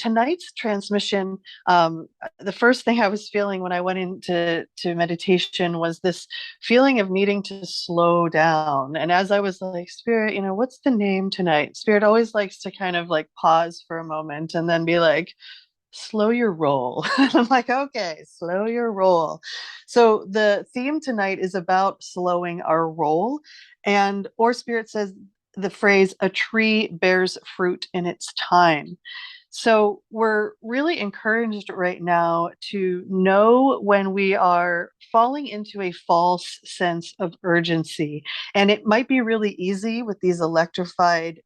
tonight's transmission, the first thing I was feeling when I went into meditation was this feeling of needing to slow down. And as I was like, Spirit, what's the name tonight? Spirit always likes to kind of like pause for a moment and then be like, slow your roll. I'm like, okay, slow your roll. So the theme tonight is about slowing our roll. And Or Spirit says the phrase, a tree bears fruit in its time. So we're really encouraged right now to know when we are falling into a false sense of urgency. And it might be really easy with these electrified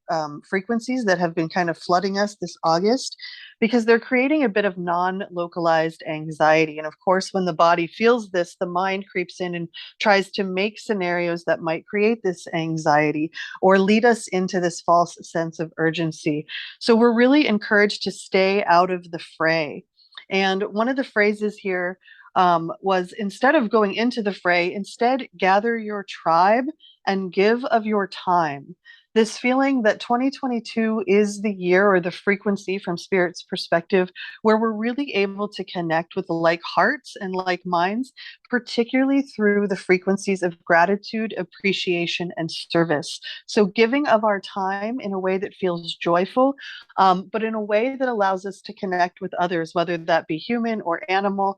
frequencies that have been kind of flooding us this August, because they're creating a bit of non-localized anxiety. And of course, when the body feels this, the mind creeps in and tries to make scenarios that might create this anxiety or lead us into this false sense of urgency. So we're really encouraged to stay out of the fray. And one of the phrases here was, instead of going into the fray, instead gather your tribe and give of your time. This feeling that 2022 is the year, or the frequency from Spirit's perspective, where we're really able to connect with like hearts and like minds, particularly through the frequencies of gratitude, appreciation, and service. So giving of our time in a way that feels joyful, but in a way that allows us to connect with others, whether that be human or animal,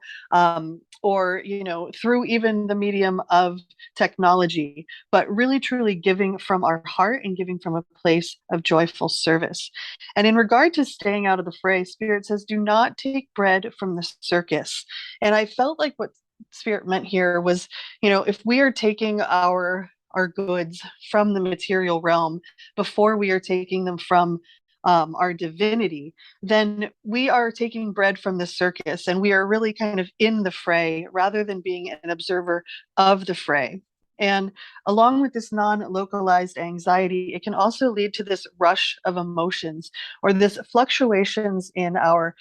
or through even the medium of technology, but really truly giving from our heart and giving from a place of joyful service. And in regard to staying out of the fray, Spirit says, do not take bread from the circus. And I felt like what Spirit meant here was, if we are taking our goods from the material realm before we are taking them from our divinity, then we are taking bread from the circus, and we are really kind of in the fray rather than being an observer of the fray. And along with this non-localized anxiety, it can also lead to this rush of emotions, or this fluctuations in our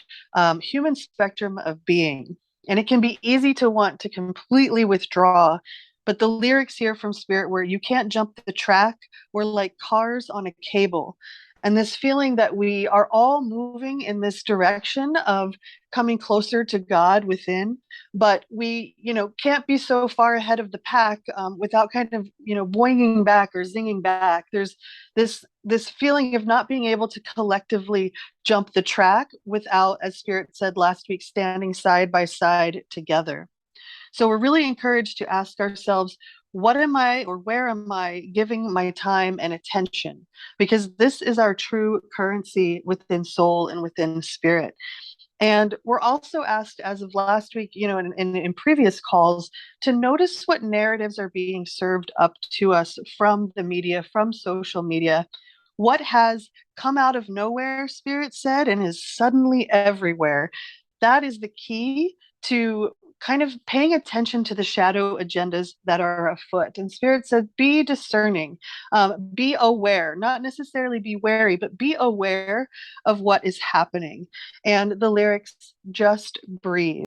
human spectrum of being. And it can be easy to want to completely withdraw. But the lyrics here from Spirit were, you can't jump the track. We're like cars on a cable. And this feeling that we are all moving in this direction of coming closer to God within, but we, can't be so far ahead of the pack without kind of, boinging back or zinging back. There's this feeling of not being able to collectively jump the track without, as Spirit said last week, standing side by side together. So we're really encouraged to ask ourselves, what am I, or where am I giving my time and attention? Because this is our true currency within soul and within spirit. And we're also asked, as of last week, in previous calls, to notice what narratives are being served up to us from the media, from social media. What has come out of nowhere, Spirit said, and is suddenly everywhere. That is the key to kind of paying attention to the shadow agendas that are afoot. And Spirit said, be discerning, be aware, not necessarily be wary, but be aware of what is happening. And the lyrics, just breathe.